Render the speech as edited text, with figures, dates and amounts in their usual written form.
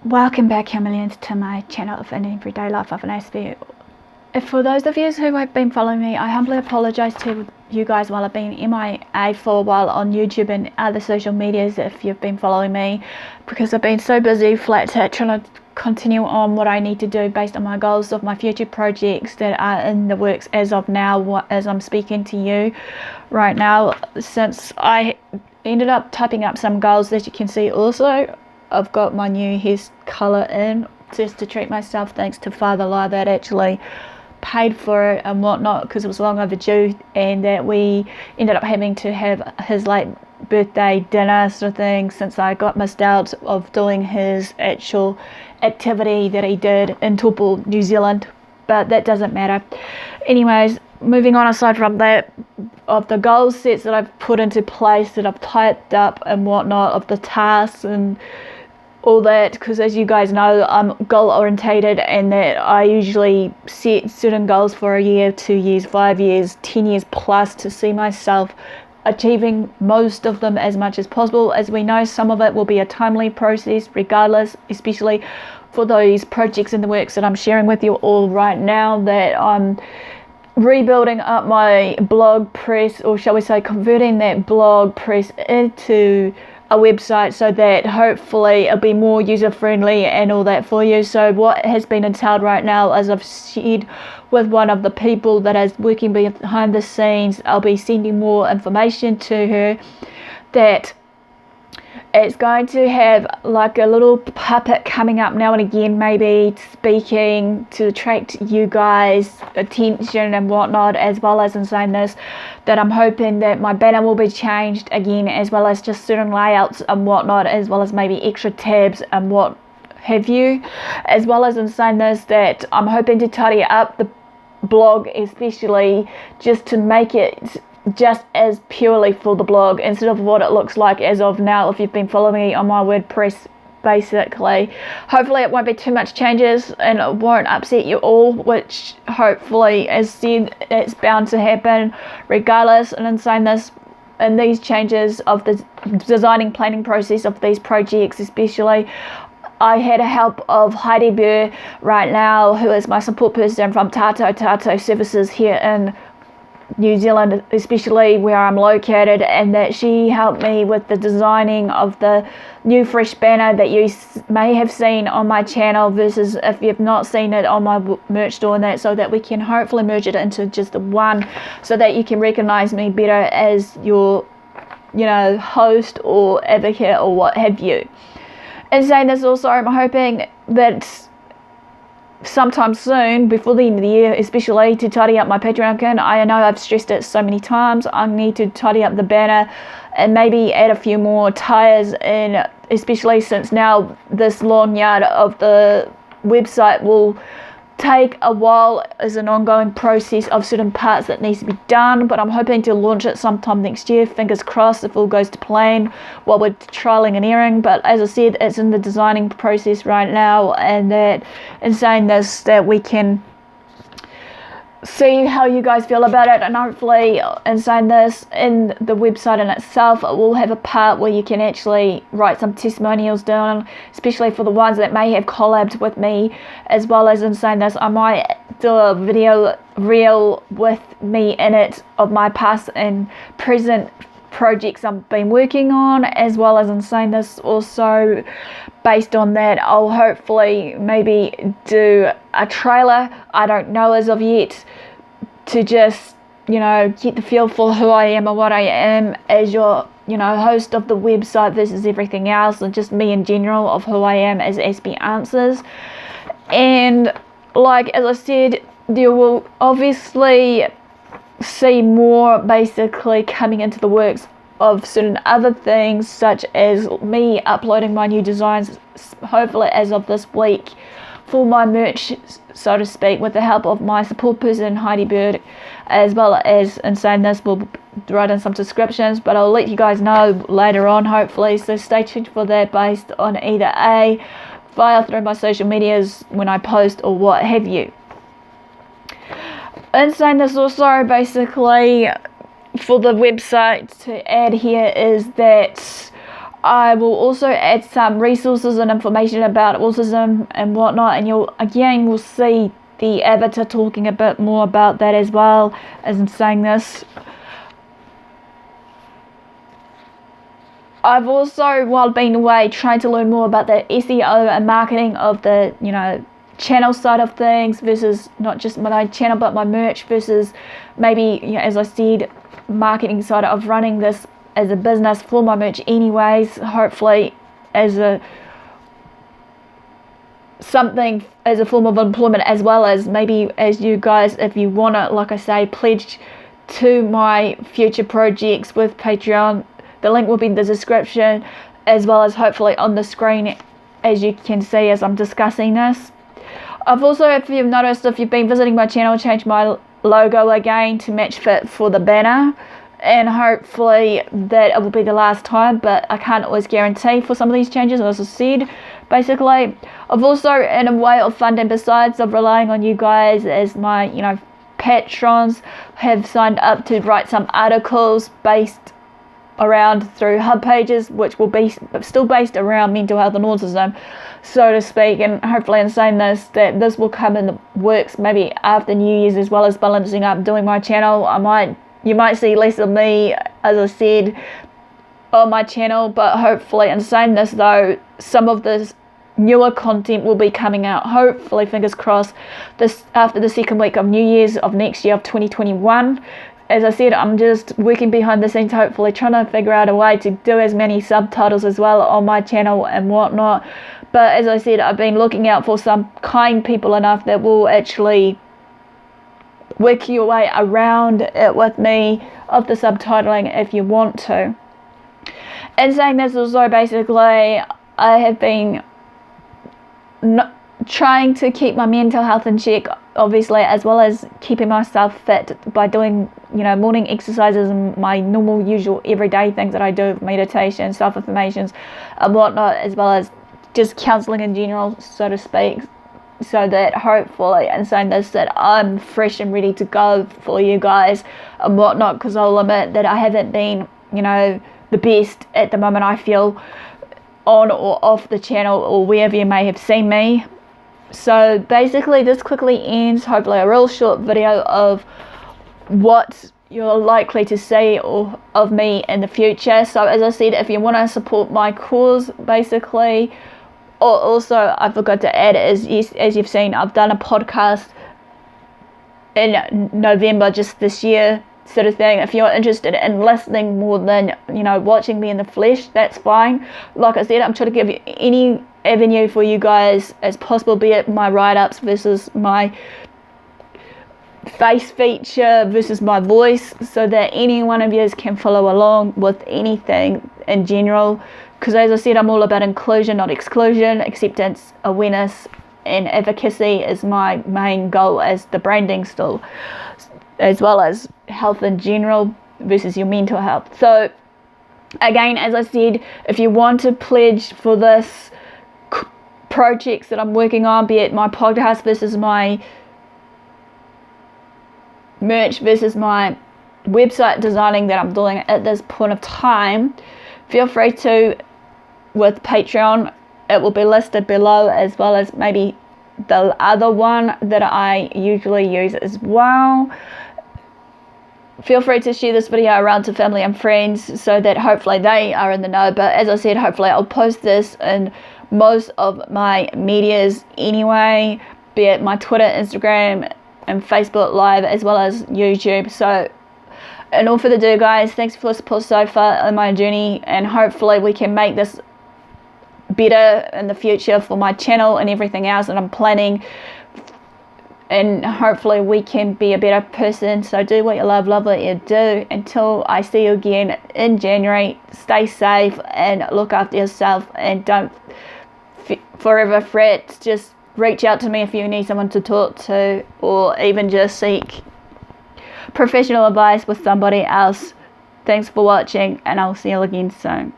Welcome back, Chameleons, to my channel of an everyday life of an Aspie. For those of you who have been following me, I humbly apologise to you guys while I've been MIA for a while on YouTube and other social medias if you've been following me, because I've been so busy flat trying to continue on what I need to do based on my goals of my future projects that are in the works as of now, as I'm speaking to you right now. Since I ended up typing up some goals, as you can see also, I've got my new hair colour in just to treat myself, thanks to Father Lala that actually paid for it and whatnot, because it was long overdue, and that we ended up having to have his like birthday dinner sort of thing, since I got missed out of doing his actual activity that he did in Taupo, New Zealand, but that doesn't matter. Anyways, moving on, aside from that, of the goal sets that I've put into place, that I've typed up and whatnot, of the tasks and all that, because as you guys know, I'm goal orientated, and that I usually set certain goals for a year, 2 years, 5 years, 10 years plus, to see myself achieving most of them as much as possible. As we know, some of it will be a timely process regardless, especially for those projects in the works that I'm sharing with you all right now, that I'm rebuilding up my blog press, or shall we say converting that blog press into a website, so that hopefully it'll be more user friendly and all that for you. So what has been entailed right now, as I've shared with one of the people that is working behind the scenes, I'll be sending more information to her, that it's going to have like a little puppet coming up now and again, maybe speaking to attract you guys' attention and whatnot, as well as in saying this, that I'm hoping that my banner will be changed again, as well as just certain layouts and whatnot, as well as maybe extra tabs and what have you, as well as in saying this, that I'm hoping to tidy up the blog, especially just to make it just as purely for the blog, instead of what it looks like as of now. If you've been following me on my WordPress, basically, hopefully it won't be too much changes and it won't upset you all, which hopefully, as said, it's bound to happen regardless. And in saying this, and these changes of the designing planning process of these projects, especially, I had a help of Heidi Burr right now, who is my support person from Tato Services here in New Zealand, especially where I'm located, and that she helped me with the designing of the new fresh banner that you may have seen on my channel, versus if you've not seen it on my merch store, and that, so that we can hopefully merge it into just the one, so that you can recognize me better as your, you know, host or advocate or what have you. And saying this also, I'm hoping that sometime soon, before the end of the year, especially, to tidy up my Patreon account. I know I've stressed it so many times. I need to tidy up the banner and maybe add a few more tires in, especially since now this long yard of the website will take a while as an ongoing process of certain parts that needs to be done, but I'm hoping to launch it sometime next year, fingers crossed, if all goes to plan, while we're trialing and erroring. But as I said, it's in the designing process right now, and that in saying this, that we can see how you guys feel about it, and hopefully, in saying this, in the website in itself, it will have a part where you can actually write some testimonials down, especially for the ones that may have collabed with me, as well as in saying this, I might do a video reel with me in it of my past and present projects I've been working on, as well as in saying this also, based on that, I'll hopefully maybe do a trailer, I don't know as of yet, to just, you know, get the feel for who I am and what I am as your, you know, host of the website versus everything else, and just me in general of who I am as Aspie Answers. And like, as I said, you will obviously see more basically coming into the works of certain other things, such as me uploading my new designs, hopefully as of this week, for my merch, so to speak, with the help of my support person Heidi Bird, as well as, in saying this, we'll write in some descriptions, but I'll let you guys know later on, hopefully, so stay tuned for that, based on either A, via through my social medias when I post or what have you. In saying this also, basically, for the website to add here is that I will also add some resources and information about autism and whatnot, and will see the avatar talking a bit more about that as well as I'm saying this. I've also, while being away, tried to learn more about the SEO and marketing of the, channel side of things versus not just my channel but my merch versus maybe, as I said, marketing side of running this as a business for my merch anyways, hopefully as a form of employment, as well as maybe as you guys, if you want to, like I say, pledge to my future projects with Patreon. The link will be in the description, as well as hopefully on the screen, as you can see as I'm discussing this. I've also, if you've noticed, if you've been visiting my channel, changed my logo again to match fit for the banner, and hopefully that it will be the last time, but I can't always guarantee for some of these changes, as I said. Basically, I've also, in a way of funding, besides of relying on you guys as my, patrons, have signed up to write some articles based around through hub pages, which will be still based around mental health and autism, so to speak. And hopefully, in saying this, that this will come in the works maybe after New Year's, as well as balancing up doing my channel. You might see less of me, as I said, on my channel, but hopefully, in saying this though, some of this newer content will be coming out, hopefully, fingers crossed, this after the second week of New Year's of next year of 2021. As I said, I'm just working behind the scenes, hopefully trying to figure out a way to do as many subtitles as well on my channel and whatnot. But as I said, I've been looking out for some kind people enough that will actually work your way around it with me of the subtitling if you want to. And saying this also, basically, I have been trying to keep my mental health in check, obviously, as well as keeping myself fit by doing, morning exercises and my normal, usual, everyday things that I do, meditation, self-affirmations and whatnot, as well as just counselling in general, so to speak, so that hopefully, in saying this, that I'm fresh and ready to go for you guys and whatnot, because I'll admit that I haven't been, the best at the moment, I feel, on or off the channel or wherever you may have seen me. So basically, this quickly ends, hopefully, a real short video of what you're likely to see of me in the future. So as I said, if you want to support my cause, basically, or also I forgot to add, as you've seen, I've done a podcast in November just this year, sort of thing. If you're interested in listening more than watching me in the flesh, that's fine. Like I said, I'm trying to give you any avenue for you guys as possible, be it my write-ups versus my face feature versus my voice, so that any one of you can follow along with anything in general, because as I said, I'm all about inclusion, not exclusion. Acceptance, awareness and advocacy is my main goal as the branding still, as well as health in general versus your mental health. So again, as I said, if you want to pledge for this projects that I'm working on, be it my podcast versus my merch versus my website designing that I'm doing at this point of time, feel free to with Patreon. It will be listed below, as well as maybe the other one that I usually use as well. Feel free to share this video around to family and friends so that hopefully they are in the know. But as I said, hopefully I'll post this in most of my medias anyway, be it my Twitter, Instagram and Facebook Live, as well as YouTube. So in all further ado, guys, thanks for the support so far in my journey, and hopefully we can make this better in the future for my channel and everything else that I'm planning, and hopefully we can be a better person. So do what you love what you do. Until I see you again in January, stay safe and look after yourself, and don't forever fret. Just reach out to me if you need someone to talk to, or even just seek professional advice with somebody else. Thanks for watching, and I'll see you again soon.